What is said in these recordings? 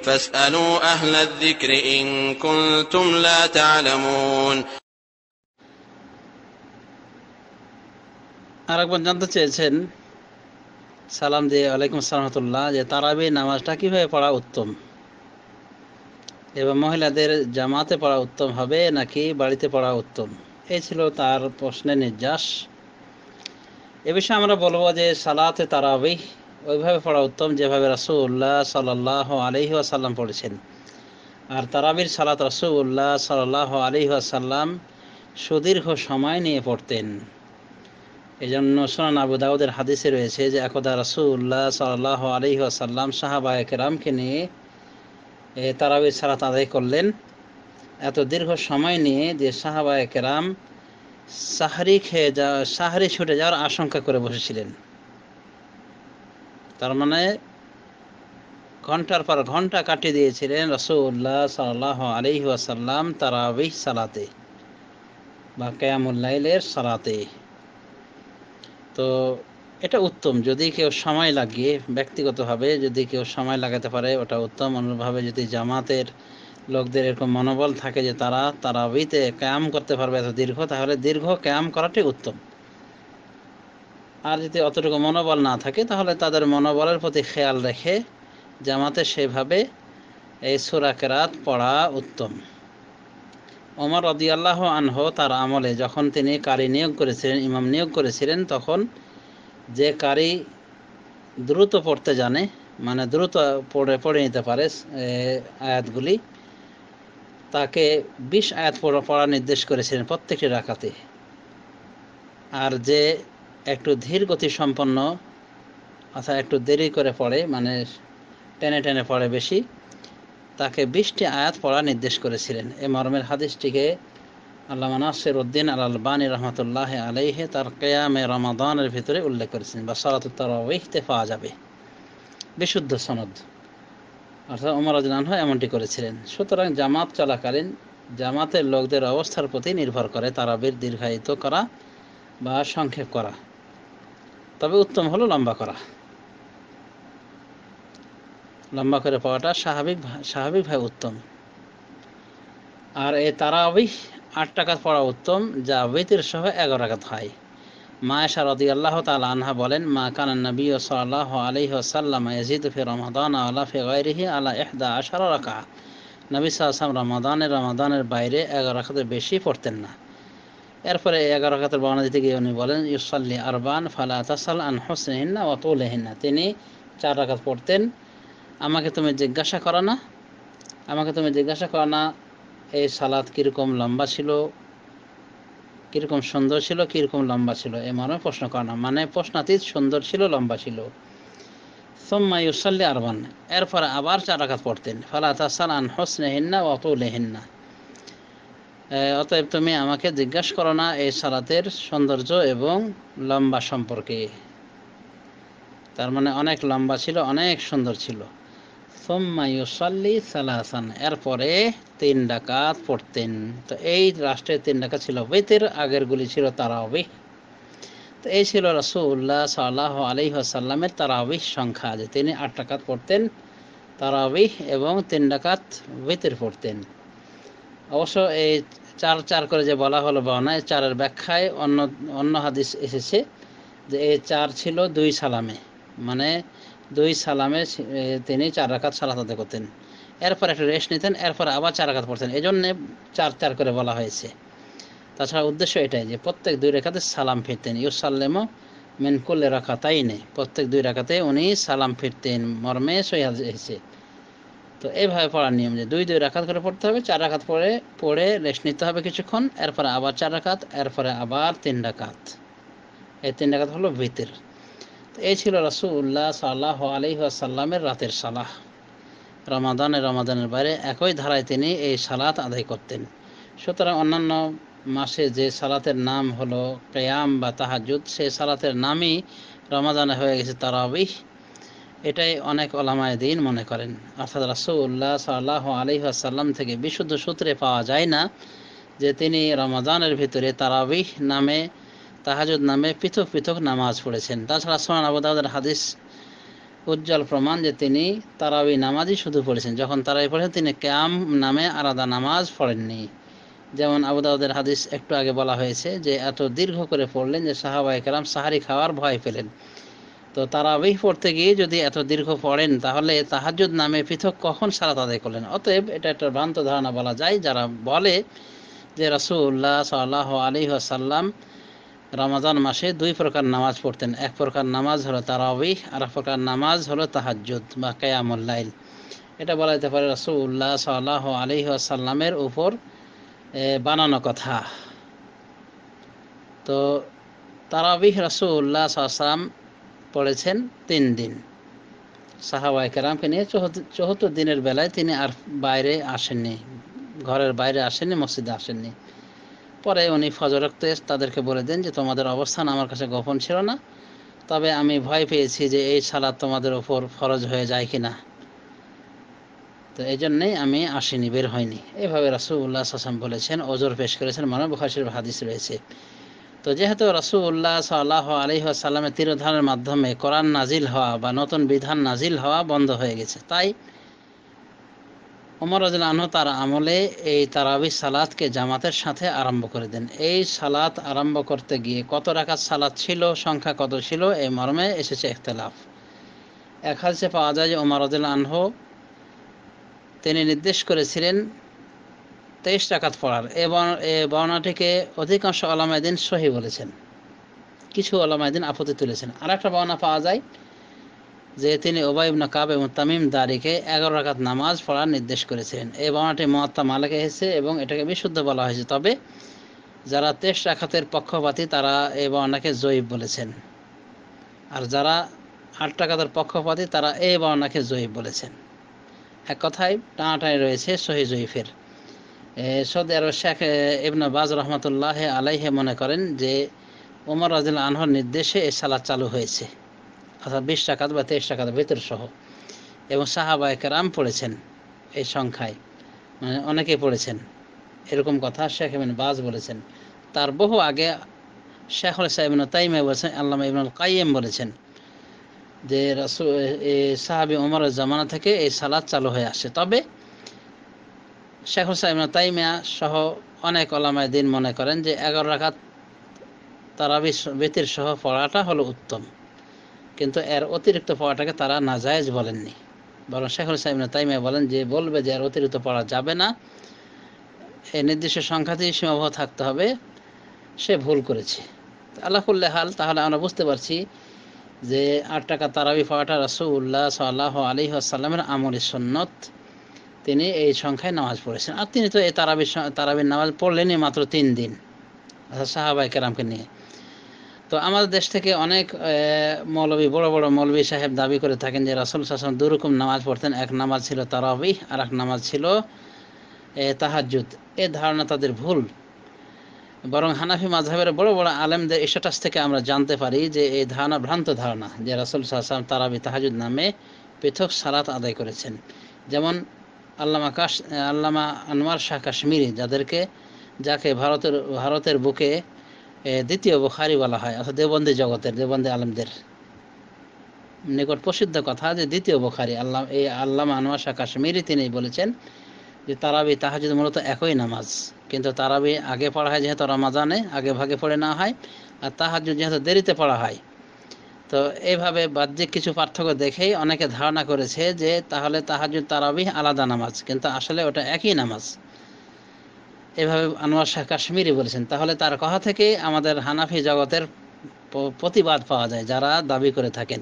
فاسألوا أهل الذكر إن كنتم لا تعلمون. আরেকবার জানতে চেয়েছেন সালাম দিয়ে ওয়ালাইকুম আসসালাম রাহমাতুল্লাহ যে তারাবি নামাজটা কিভাবে পড়া উত্তম এবং মহিলাদের জামাতে পড়া উত্তম হবে নাকি বাড়িতে পড়া উত্তম, এই ছিল তার প্রশ্নের নির্যাস। এ বিষয়ে আমরা বলবো যে সালাতে তারাবি ওইভাবে পড়া উত্তম যেভাবে রাসূলুল্লাহ সাল্লাল্লাহু আলাইহি ওয়াসাল্লাম পড়েছেন। আর তারাবির সালাত রাসূলুল্লাহ সাল্লাল্লাহু আলাইহি ওয়াসাল্লাম সুদীর্ঘ সময় নিয়ে পড়তেন। এই জন্য সুনান আবু দাউদের হাদিসে রয়েছে যে একদা রাসূলুল্লাহ সাল্লাল্লাহু আলাইহি ওয়াসাল্লাম সাহাবায়ে কেরামকে নিয়ে তারাবির সালাত আদায় করলেন এত দীর্ঘ সময় নিয়ে যে সাহাবায়ে কেরাম সাহরি ছুটে যাওয়ার আশঙ্কা করে বসেছিলেন। তার মানে ঘন্টার পর ঘন্টা কাটিয়ে দিয়েছিলেন রাসূলুল্লাহ সাল্লাল্লাহু আলাইহি ওয়াসাল্লাম তারাবিহ সালাতে বা কিয়ামুল লাইলের সালাতে। তো এটা উত্তম, যদি কেউ সময় লাগিয়ে ব্যক্তিগতভাবে যদি কেউ সময় লাগাতে পারে ওটা উত্তম। অনুরূপভাবে যদি জামাতের লোকদের এরকম মনোবল থাকে যে তারা তারাবিতে কিয়াম করতে পারবে এত দীর্ঘ, তাহলে দীর্ঘ কিয়াম করাটাই উত্তম। আর যদি অতটুকু মনোবল না থাকে তাহলে তাদের মনোবলের প্রতি খেয়াল রেখে জামাতে সেভাবে এই সূরা কেরাত পড়া উত্তম। ওমর রাদিয়াল্লাহু আনহু তার আমলে যখন তিনি কারি নিয়োগ করেছিলেন, ইমাম নিয়োগ করেছিলেন, তখন যে কারি দ্রুত পড়তে জানে, মানে দ্রুত পড়ে নিতে পারে আয়াতগুলি, তাকে 20 আয়াত পড়ার নির্দেশ করেছিলেন প্রত্যেকটি রাকাতে। আর যে একটু ধীর গতি সম্পন্ন অর্থাৎ একটু দেরি করে পড়ে, মানে টেনে টেনে পড়ে বেশি, তাকে 20টি আয়াত পড়ার নির্দেশ করেছিলেন। এই মর্মের হাদিসটিকে আল্লামা নাসিরউদ্দিন আল আলবানী রহমতুল্লাহ আলাইহি তার কিয়ামে রমাদানের ভিতরে উল্লেখ করেছেন, বা সালাতুত তারাবিহতে পাওয়া যাবে বিশুদ্ধ সনদ। অর্থাৎ ওমর রাদিয়াল্লাহু আনহু এমনটি করেছিলেন। সুতরাং জামাত চলাকালীন জামাতের লোকদের অবস্থার প্রতি নির্ভর করে তারাবির দীর্ঘায়িত করা বা সংক্ষেপ করা, তবে উত্তম হলো লম্বা করা। লম্বা করে পড়াটা স্বাভাবিকভাবে উত্তম। আর এই তারাবিহ 8 রাকাত পড়া উত্তম, যা ওয়িতর সহ 11 রাকাত হয়। মা আয়েশা রাদিয়াল্লাহু তাআলা আনহা বলেন, মা কানা নবী সাল্লাল্লাহু আলাইহি ওয়াসাল্লাম ইয়াজিদু ফি রমাদান ওয়ালা ফি গায়রিহি আলা 11 রাকা। নবী সাল্লাল্লাহু আলাইহি ওয়াসাল্লাম রমাদানের বাইরে 11 রাকাতের বেশি পড়তেন না। এরপরে 11 রাকাতের বর্ণনা দিতে গিয়ে উনি বলেন, ইউসাল্লি আরবান ফালা তাসাল আন হুসনিহিন্না ওয়া তুলিহিন্না। তিনি 4 রাকাত পড়তেন। আমাকে তুমি জিজ্ঞাসা করো না এই সালাত কীরকম লম্বা ছিল, কীরকম সুন্দর ছিল, কীরকম লম্বা ছিল, এ মর্মে প্রশ্ন করো না, মানে প্রশ্নাতীত সুন্দর ছিল, লম্বা ছিল। সুম্মা ইউসাল্লি আরবান, এরপরে আবার 4 রাকাত পড়তেন। ফালা তাসাল আন হুসনিহিন্না ওয়া তুলিহিন্না। অতএব তুমি আমাকে জিজ্ঞাসা করো না এই সালাতের সৌন্দর্য এবং লম্বা সম্পর্কে। তার মানে অনেক লম্বা ছিল, অনেক সুন্দর ছিল। সুম্মা ইউসাল্লি সালাসান, এরপরে 3 রাকাত পড়তেন। তো এই রাষ্ট্রের 3 রাকাত ছিল ওয়িতর, আগেরগুলি ছিল তারাবিহ। তো এই ছিল রাসূলুল্লাহ সাল্লাল্লাহু আলাইহি ওয়াসাল্লামের তারাবিহ সংখ্যা, যে তিনি 8 রাকাত পড়তেন তারাবিহ এবং 3 রাকাত ওয়িতর পড়তেন। অবশ্য এই 4 করে যে বলা হলো বর্ণায়, 4-এর ব্যাখ্যায় অন্য হাদিস এসেছে যে এই 4 ছিল 2 সালামে, মানে 2 সালামে তিনি 4 রাকাত সালাত আদায় করতেন, এরপর একটা রেস্ট নিতেন, এরপর আবার 4 রাকাত পড়তেন। এই জন্যে 4 করে বলা হয়েছে। তাছাড়া উদ্দেশ্য এটাই যে প্রত্যেক 2 রাকাতে সালাম ফিরতেন। ইউসাল্লিমু মিন কুল্লি রাকাতাইনি, প্রত্যেক 2 রাকাতে উনি সালাম ফিরতেন মর্মে সহিহ হাদিস এসেছে। তো এইভাবে পড়ার নিয়ম যে 2 রাকাত করে পড়তে হবে, 4 রাকাত পড়ে রেস্ট নিতে হবে কিছুক্ষণ, এরপরে আবার 4 রাকাত, এরপরে আবার 3 রাকাত। এই 3 রাকাত হলো ওয়িতর। তো এই ছিল রাসূলুল্লাহ সাল্লাল্লাহু আলাইহি ওয়াসাল্লামের রাতের সালাহ। রমাদানের বাইরে একই ধারায় তিনি এই সালাত আদায় করতেন। সুতরাং অন্যান্য মাসে যে সালাতের নাম হলো কিয়াম বা তাহাজ্জুদ, সেই সালাতের নামই রমাদানে হয়ে গেছে তারাবিহ, এটাই অনেক উলামায়ে দ্বীন মনে করেন। অর্থাৎ রাসূলুল্লাহ সাল্লাল্লাহু আলাইহি ওয়াসাল্লাম থেকে বিশুদ্ধ সূত্রে পাওয়া যায় না যে তিনি রমাদানের ভিতরে তারাবিহ নামে, তাহাজ্জুদ নামে পৃথক পৃথক নামাজ পড়েছেন। তাছাড়া সুনান আবু দাউদের হাদিস উজ্জ্বল প্রমাণ যে তিনি তারাবি নামাজই শুধু পড়েছেন। যখন তারাবি পড়েছেন তিনি কিয়াম নামে আলাদা নামাজ পড়েননি। যেমন আবু দাউদের হাদিস একটু আগে বলা হয়েছে যে এত দীর্ঘ করে পড়লেন যে সাহাবায়ে কেরাম সাহারি খাওয়ার ভয় পেলেন। তো তারাবিহ পড়তে গিয়ে যদি এত দীর্ঘ পড়েন তাহলে তাহাজ্জুদ নামে পৃথক কখন সালাত আদায় করলেন? অতএব এটা একটা ভ্রান্ত ধারণা বলা যায় যারা বলে যে রাসূলুল্লাহ সাল্লাল্লাহু আলাইহি ওয়াসাল্লাম রমজান মাসে দুই প্রকার নামাজ পড়তেন। এক প্রকার নামাজ হলো তারাবিহ, আর এক প্রকার নামাজ হলো তাহাজ্জুদ বা কিয়ামুল লাইল। এটা বলা যেতে পারে রাসূলুল্লাহ সাল্লাল্লাহু আলাইহি ওয়াসাল্লামের উপর বানানো কথা। তো তারাবিহ রাসূলুল্লাহ সাল্লাল্লাহু আলাইহি ওয়াসাল্লাম পড়েছেন 3 দিন সাহাবায়ে কেরামকে নিয়ে। 74 দিনের বেলায় তিনি আর বাইরে আসেননি, ঘরের বাইরে আসেননি, মসজিদে আসেননি। পরে উনি ফজর ওয়াক্তে তাদেরকে বলে দেন যে তোমাদের অবস্থান আমার কাছে গোপন ছিল না, তবে আমি ভয় পেয়েছি যে এই সালাত তোমাদের ওপর ফরজ হয়ে যায় কিনা, তো এই জন্যেই আমি আসিনি, বের হয়নি। এভাবে রাসূলুল্লাহ সাল্লাল্লাহু আলাইহি ওয়াসাল্লাম বলেছেন, ওজর পেশ করেছেন, বুখারী শরীফের হাদিস রয়েছে। তো যেহেতু রাসূলুল্লাহ সাল্লাল্লাহু আলাইহি ওয়াসাল্লামের তিরোধানের মাধ্যমে কোরআন নাজিল হওয়া বা নতুন বিধান নাজিল হওয়া বন্ধ হয়ে গেছে, তাই ওমর রাদিয়াল্লাহু আনহু তার আমলে এই তারাবিহ সালাতকে জামাতের সাথে আরম্ভ করে দেন। এই সালাত আরম্ভ করতে গিয়ে কত রাকাত সালাত ছিল, সংখ্যা কত ছিল, এই মর্মে এসেছে ইখতিলাফ। এক হাদিসে পাওয়া যায় যে ওমর রাদিয়াল্লাহু আনহু তিনি নির্দেশ করেছিলেন 23 রাকাত পড়ার। এবং এই বর্ণনাটিকে অধিকাংশ উলামায়ে দ্বীন সহিহ বলেছেন, কিছু উলামায়ে দ্বীন আপত্তি তুলেছেন। আরেকটা বর্ণনা পাওয়া যায় যে তিনি উবাই ইবনে কাব এবং তামিম দারিকে 11 রাকাত নামাজ পড়ার নির্দেশ করেছিলেন। এই বর্ণনাটি মুয়াত্তা মালিকে এসেছে এবং এটাকে বিশুদ্ধ বলা হয়েছে। তবে যারা 23 রাকাতের পক্ষপাতী তারা এই বর্ণনাকে জয়ীফ বলেছেন, আর যারা 8 রাকাতের পক্ষপাতী তারা এই বর্ণনাকে জয়ীফ বলেছেন। এক কথায় টানাটানি রয়েছে সহিহ জয়ীফের। সৌদি আরবের শেখ ইবনে বাজ রহমতুল্লাহ আলাইহি মনে করেন যে ওমর রাদিয়াল্লাহু আনহুর নির্দেশে এই সালাত চালু হয়েছে, অর্থাৎ 20 রাকাত বা 23 রাকাত ভিতর সহ, এবং সাহাবায়ে কেরাম পড়েছেন এই সংখ্যায়, মানে অনেকেই পড়েছেন, এরকম কথা শেখ ইবনে বাজ বলেছেন। তার বহু আগে শেখুল ইসলাম ইবনে তাইমিয়া বলেছেন, আল্লামা ইবনুল কাইয়্যিম বলেছেন যে রাসূল সাহাবী ওমরের জামানা থেকে এই সালাত চালু হয়ে আসে। তবে শেখুল ইসলাম ইবনে তাইমিয়া সহ অনেক উলামায়ে দ্বীন মনে করেন যে 11 রাকাত তারাবিহ বিতির সহ পড়াটা হলো উত্তম, কিন্তু এর অতিরিক্ত পড়াটাকে তারা নাজায়েজ বলেননি। বরং শেখুল ইসলাম ইবনে তাইমিয়া বলেন যে বলবে যে এর অতিরিক্ত পড়া যাবে না, এই নির্দিষ্ট সংখ্যাতেই সীমাবদ্ধ থাকতে হবে, সে ভুল করেছে। আল্লাহ কুল্লি হাল, তাহলে আমরা বুঝতে পারছি যে 8 রাকাত তারাবিহ পড়াটা রাসূলুল্লাহ সাল্লাল্লাহু আলাইহি ওয়াসাল্লামের আমলি সুন্নত, তিনি এই সংখ্যায় নামাজ পড়েছেন। আর তিনি তো এই তারাবির নামাজ পড়লেনই মাত্র 3 দিন, অর্থাৎ সাহাবায়ে কেরামকে নিয়ে। তো আমাদের দেশ থেকে অনেক মৌলবী, বড় বড় মৌলবী সাহেব দাবি করে থাকেন যে রাসূল সাল্লাল্লাহু আলাইহি ওয়াসাল্লাম দুরকম নামাজ পড়তেন, এক নামাজ ছিল তারাবিহ আর এক নামাজ ছিল তাহাজ্জুদ। এই ধারণা তাদের ভুল। বরং হানাফি মাযহাবের বড় বড় আলেমদের স্ট্যাটাস থেকে আমরা জানতে পারি যে এই ধারণা ভ্রান্ত ধারণা, যে রাসূল সাল্লাল্লাহু আলাইহি ওয়াসাল্লাম তারাবিহ তাহাজ্জুদ নামে পৃথক সালাত আদায় করেছেন। যেমন আল্লামা আনোয়ার শাহ কাশ্মীরি, যাকে ভারতের বুকে দ্বিতীয় বুখারী বলা হয়, অর্থাৎ দেওবন্দি জগতের, দেওবন্দি আলেমদের নিকট প্রসিদ্ধ কথা যে দ্বিতীয় বুখারী, আল্লামা আনোয়ার শাহ কাশ্মীরি তিনি বলেছেন যে তারাবিহ তাহাজ্জুদ মূলত একই নামাজ, কিন্তু তারাবিহ আগে পড়া হয় যেহেতু রমাজানে আগে ভাগে পড়ে নেওয়া হয়, আর তাহাজ্জুদ যেহেতু দেরিতে পড়া হয়। তো এইভাবে বাহ্যিক কিছু পার্থক্য দেখেই অনেকে ধারণা করেছে যে তাহলে তাহাজ্জুদ তারাবিহ আলাদা নামাজ, কিন্তু আসলে ওটা একই নামাজ। এভাবে আনোয়ার শাহ কাশ্মীরি বলেছেন। তাহলে তার কথা থেকে আমাদের হানাফি জগতের প্রতিবাদ পাওয়া যায়, যারা দাবি করে থাকেন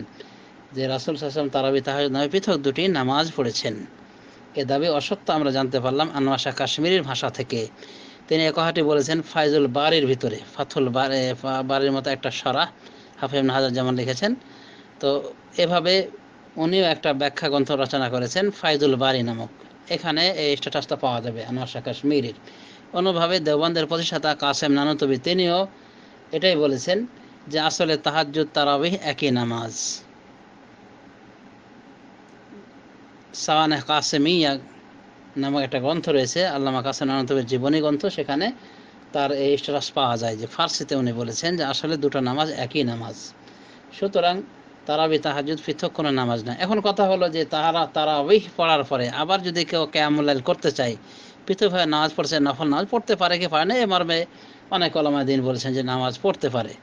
যে রাসূল সাল্লাল্লাহু আলাইহি ওয়াসাল্লাম তারাবিহ তাহাজ্জুদ নামে পৃথক দুটি নামাজ পড়েছেন। এ দাবি অসত্য আমরা জানতে পারলাম আনোয়ার শাহ কাশ্মীরির ভাষা থেকে। তিনি এ কথাটি বলেছেন ফায়জুল বারির ভিতরে, ফাথুল বারির মতো একটা শরাহ হাফিজ ইবনে হাজার যেমন লিখেছেন। তো এভাবে উনিও একটা ব্যাখ্যা গ্রন্থ রচনা করেছেন ফায়জুল বারি নামক, এখানে এই স্ট্যাটাসটা পাওয়া যাবে আনোয়ার শাহ কাশ্মীরির। অন্যভাবে দেওবন্দের প্রতিষ্ঠাতা কাসেম নানুতুবি তিনিও এটাই বলেছেন যে আসলে তাহাজ্জুদ তারাবিহ একই নামাজ। সাওয়ানে কাসেমিয়া নামক একটা গ্রন্থ রয়েছে, আল্লামা কাসেম নানুতুবির জীবনী গ্রন্থ, সেখানে তার এই স্ট্যাটাস পাওয়া যায় যে ফার্সিতে উনি বলেছেন যে আসলে দুটো নামাজ একই নামাজ। সুতরাং তারাবি তাহাজ্জুদ পৃথক কোনো নামাজ না। এখন কথা হলো যে তারাবিহ পড়ার পরে আবার যদি কেউ কিয়ামুল লাইল করতে চায়, পৃথকভাবে নামাজ পড়ছে, নফল নামাজ পড়তে পারে কি পারে না, এ মর্মে অনেক ওলামায়ে দ্বীন বলেছেন যে নামাজ পড়তে পারে।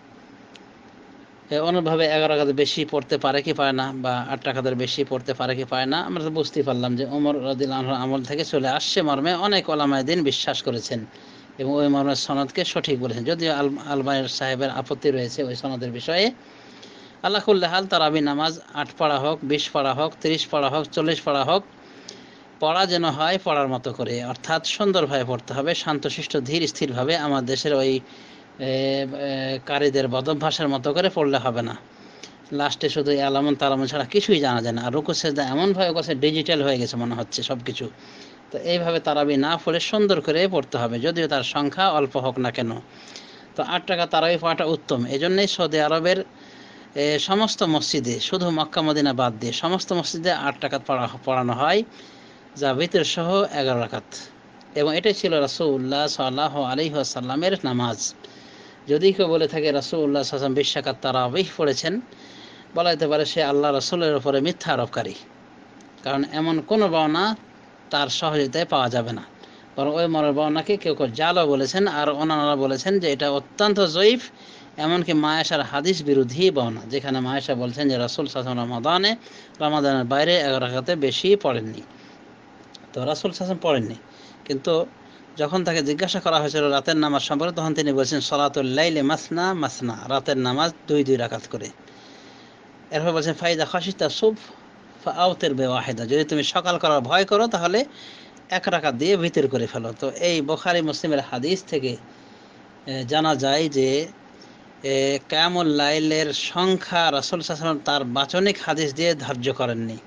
অনুভাবে 11 রাকাতের বেশি পড়তে পারে কি পারে না, বা 8 রাকাতের বেশি পড়তে পারে কি পারে না, আমরা তো বুঝতেই পারলাম যে ওমর রাদিয়াল্লাহু আনহুর আমল থেকে চলে আসছে মর্মে অনেক ওলামায়ে দ্বীন বিশ্বাস করেছেন এবং ওই মর্মের সনদকে সঠিক বলেছেন। যদিও আলবানী সাহেবের আপত্তি রয়েছে ওই সনদের বিষয়ে। আল্লাহ কুল্লি হাল, তারাবি নামাজ 8 পড়া হোক, 20 পড়া হোক, 30 পড়া হোক, 40 পড়া হোক, পড়া যেন হয় পড়ার মতো করে, অর্থাৎ সুন্দরভাবে পড়তে হবে, শান্তশিষ্ট ধীর স্থিরভাবে। আমার দেশের ওই কারীদের বদভ্যাসের মতো করে পড়লে হবে না। লাস্টে শুধু আলামন তালামন ছাড়া কিছুই জানা যায় না, আর রুকু সেজদা এমনভাবে করছে ডিজিটাল হয়ে গেছে মনে হচ্ছে সব কিছু। তো এইভাবে তারাবি না পড়ে সুন্দর করে পড়তে হবে, যদিও তার সংখ্যা অল্প হোক না কেন। তো 8 রাকাত তারাবি পড়াটা উত্তম। এজন্যই সৌদি আরবের সমস্ত মসজিদে, শুধু মক্কা মদিনা বাদ দিয়ে সমস্ত মসজিদে 8 রাকাত পড়ানো হয়, যা ভিতর সহ 11 রাকাত। এবং এটাই ছিল রাসূলুল্লাহ সাল্লাল্লাহু আলাইহি ওয়াসাল্লামের নামাজ। যদি কেউ বলে থাকে রাসূলুল্লাহ সাল্লাল্লাহু আলাইহি ওয়াসাল্লাম 20 রাকাত তারাবিহ পড়েছেন, বলা যেতে পারে সে আল্লাহ রাসূলের উপরে মিথ্যা আরোপকারী, কারণ এমন কোনো বর্ণনা তার সহযোগিতায় পাওয়া যাবে না। বরং ওই মরের বর্ণনাকে কেউ কেউ জালও বলেছেন, আর অন্যান্যরা বলেছেন যে এটা অত্যন্ত জয়ীফ, এমনকি মা আয়েশার হাদিস বিরোধী বর্ণনা, যেখানে মা আয়েশা বলছেন যে রাসূল সাল্লাল্লাহু আলাইহি ওয়াসাল্লাম রমাদানের বাইরে 11 রাকাতে বেশি পড়েননি। তো রাসূল সাল্লাল্লাহু আলাইহি ওয়াসাল্লাম পড়েননি, কিন্তু যখন তাকে জিজ্ঞাসা করা হয়েছিল রাতের নামাজ সম্পর্কে, তখন তিনি বলছেন সলাতুল লাইলি মাসনা মাসনা, রাতের নামাজ 2 রাকাত করে। এরপর বলছেন ফাইদা খাশিতা সুব ফাআউতির বিওয়াহিদা, যদি তুমি সকাল করার ভয় করো তাহলে 1 রাকাত দিয়ে ভিতর করে ফেলো। তো এই বুখারী মুসলিমের হাদিস থেকে জানা যায় যে কিয়ামুল লাইলের সংখ্যা রাসূল সাল্লাল্লাহু আলাইহি ওয়াসাল্লাম তার বাচনিক হাদিস দিয়ে ধার্য করেননি,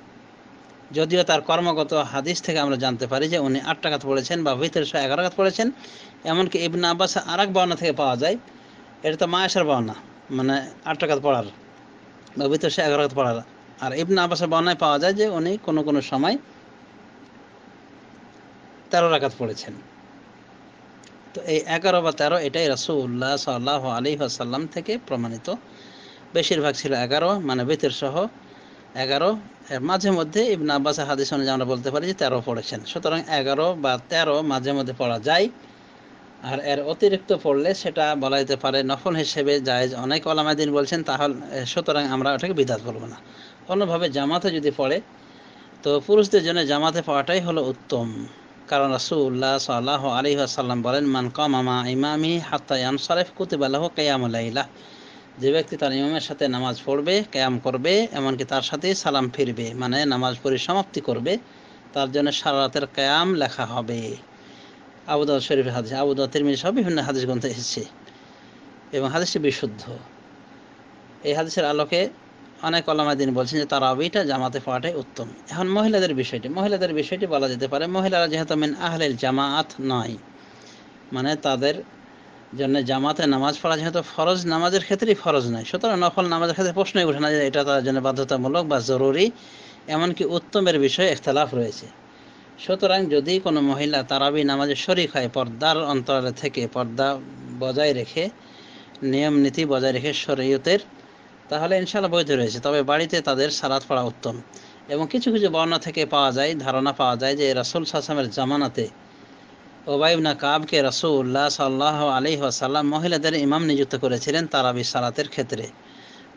যদিও তার কর্মগত হাদিস থেকে আমরা জানতে পারি যে উনি 8 রাকাত পড়েছেন বা ভিতর সহ 11 রাকাত পড়েছেন। এমনকি ইবনে আব্বাস আরেক বর্ণনা থেকে পাওয়া যায়, এটা তো মা আয়েশার বর্ণনা, মানে 8 রাকাত পড়ার বা ভিতর সহ 11 রাকাত পড়ার। আর ইবনে আব্বাসের বর্ণনায় পাওয়া যায় যে উনি কোনো কোনো সময় 13 রাকাত পড়েছেন। তো এই 11 বা 13 এটাই রাসূলুল্লাহ সাল্লাল্লাহু আলাইহি ওয়াসাল্লাম থেকে প্রমাণিত। বেশিরভাগ ছিল 11, মানে ভিতর সহ 11। এর মাঝে মধ্যে ইবনে আব্বাসের হাদিস অনুযায়ী আমরা বলতে পারি যে 13 পড়েছেন। সুতরাং 11 বা 13 মাঝে মধ্যে পড়া যায়, আর এর অতিরিক্ত পড়লে সেটা বলা যেতে পারে নফল হিসেবে জায়েজ। অনেক ওলামায়ে দ্বীন বলছেন, তাহলে সুতরাং আমরা ওটাকে বিদআত বলবো না। অন্যভাবে জামাতে যদি পড়ে, তো পুরুষদের জন্য জামাতে পড়াটাই হলো উত্তম, কারণ রাসূলুল্লাহ সাল্লাল্লাহু আলাইহি ওয়াসাল্লাম বলেন মান কামা মা ইমামি হাত্তা ইয়ানসারিফ কুতিবা লাহু কিয়ামুল লাইলাহ, যে ব্যক্তি তার ইমামের সাথে নামাজ পড়বে, কিয়াম করবে, এমনকি তার সাথে সালাম ফিরবে, মানে নামাজ পরিসমাপ্তি করবে, তার জন্য সারা রাতের কিয়াম লেখা হবে। আবু দাউদ শরীফের হাদিস, আবু দাউদ তিরমিজি সহ বিভিন্ন হাদিস গ্রন্থে এসেছে এবং হাদিসটি বিশুদ্ধ। এই হাদিসের আলোকে অনেক ওলামায়ে দ্বীন বলছেন যে তারাবিটা জামাতে পড়াটাই উত্তম। এখন মহিলাদের বিষয়টি বলা যেতে পারে, মহিলারা যেহেতু মিন আহলিল জামাআত নয়, মানে তাদের জন্য জামাতে নামাজ পড়া যেহেতু ফরজ নামাজের ক্ষেত্রেই ফরজ নয়, সুতরাং নফল নামাজের ক্ষেত্রে প্রশ্নই ওঠে না যে এটা তার জন্য বাধ্যতামূলক বা জরুরি, এমনকি উত্তমের বিষয়ে ইখতিলাফ রয়েছে। সুতরাং যদি কোনো মহিলা তারাবি নামাজে শরীক হয় পর্দার অন্তরালে থেকে, পর্দা বজায় রেখে, নিয়ম নীতি বজায় রেখে শরীয়তের, তাহলে ইনশাআল্লাহ বৈধ রয়েছে। তবে বাড়িতে তাদের সালাত পড়া উত্তম। এবং কিছু কিছু বর্ণনা থেকে পাওয়া যায়, ধারণা পাওয়া যায় যে রাসূল সাল্লাল্লাহু আলাইহি ওয়াসাল্লামের জামানাতে উবাই ইবনে কাবকে রাসূলুল্লাহ সাল্লাল্লাহু আলাইহি ওয়াসাল্লাম মহিলাদের ইমাম নিযুক্ত করেছিলেন তারাবি সালাতের ক্ষেত্রে,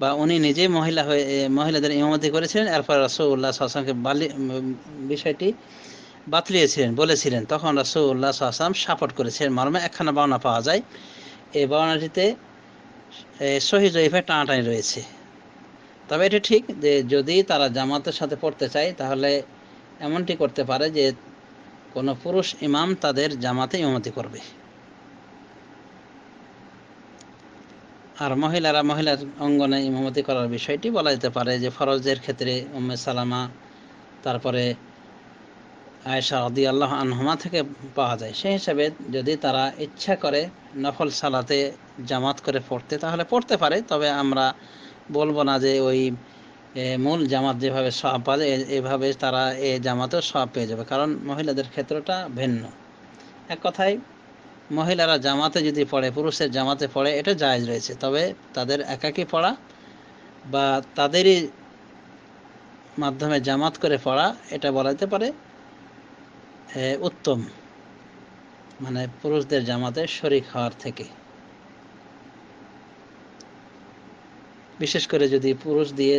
বা উনি নিজেই মহিলাদের ইমামতি করেছিলেন। এরপর রাসূলুল্লাহ সাল্লাল্লাহু আলাইহি ওয়াসাল্লামকে বিষয়টি বাতলিয়েছিলেন, বলেছিলেন, তখন রাসূলুল্লাহ সাল্লাল্লাহু আলাইহি ওয়াসাল্লাম সাপোর্ট করেছিলেন মর্মে একখানা বর্ণনা পাওয়া যায়। এই বর্ণনাটিতে সহিহ জয়ীফে টানাটানি রয়েছে। তবে এটা ঠিক যে যদি তারা জামাতের সাথে পড়তে চায়, তাহলে এমনটি করতে পারে যে কোনো পুরুষ ইমাম তাদের জামাতে ইমামতি করবে, আর মহিলার অঙ্গনে ইমামতি করার বিষয়টি বলা যেতে পারে যে ফরজের ক্ষেত্রে উম্মে সালামা, তারপরে আয়েশা রাদিয়াল্লাহু আনহুমা থেকে পাওয়া যায়। সেই হিসাবে যদি তারা ইচ্ছা করে নফল সালাতে জামাত করে পড়তে, তাহলে পড়তে পারে। তবে আমরা বলবো না যে ওই মূল জামাত যেভাবে সওয়াব পায় এভাবে তারা এই জামাতেও সওয়াব পেয়ে যাবে, কারণ মহিলাদের ক্ষেত্রটা ভিন্ন। এক কথায় মহিলারা জামাতে যদি পড়ে, পুরুষের জামাতে পড়ে, এটা জায়েজ রয়েছে। তবে তাদের একাকী পড়া বা তাদেরই মাধ্যমে জামাত করে পড়া, এটা বলা যেতে পারে উত্তম, মানে পুরুষদের জামাতে শরীক হওয়ার থেকে। বিশেষ করে যদি পুরুষ দিয়ে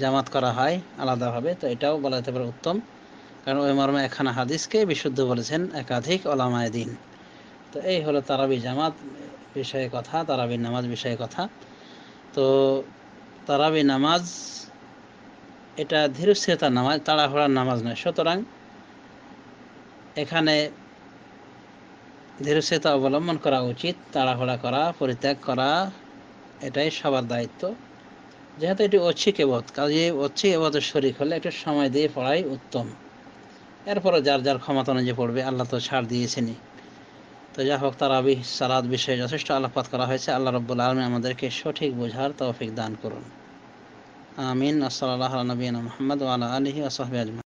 জামাত করা হয় আলাদাভাবে, তো এটাও বলা যেতে পারে উত্তম, কারণ ওই মর্মে একখানা হাদিসকে বিশুদ্ধ বলেছেন একাধিক ওলামায়ে দ্বীন। তো এই হলো তারাবি জামাত বিষয়ে কথা, তারাবি নামাজ বিষয়ে কথা। তো তারাবি নামাজ এটা ধীরস্থিরতার নামাজ, তাড়াহুড়ার নামাজ নয়। সুতরাং এখানে ধীরস্থিরতা অবলম্বন করা উচিত, তাড়াহুড়া করা পরিত্যাগ করা এটাই সবার দায়িত্ব। যেহেতু এটি ঐচ্ছিক ইবাদত, কাজে ঐচ্ছিক ইবাদতের শরীক হলে একটু সময় দিয়ে পড়াই উত্তম। এরপরে যার যার ক্ষমতা অনুযায়ী পড়বে, আল্লাহ তো ছাড় দিয়েছেনই। তো যাই হোক, তারাবিহ সালাত বিষয়ে যথেষ্ট আলোকপাত করা হয়েছে। আল্লাহ রাব্বুল আলামিন আমাদেরকে সঠিক বোঝার তৌফিক দান করুন। আমিন। সাল্লাল্লাহু আলা নবিয়িনা মুহাম্মদ ওয়া আলা আলিহি ওয়া সাহবিহি আজমাইন।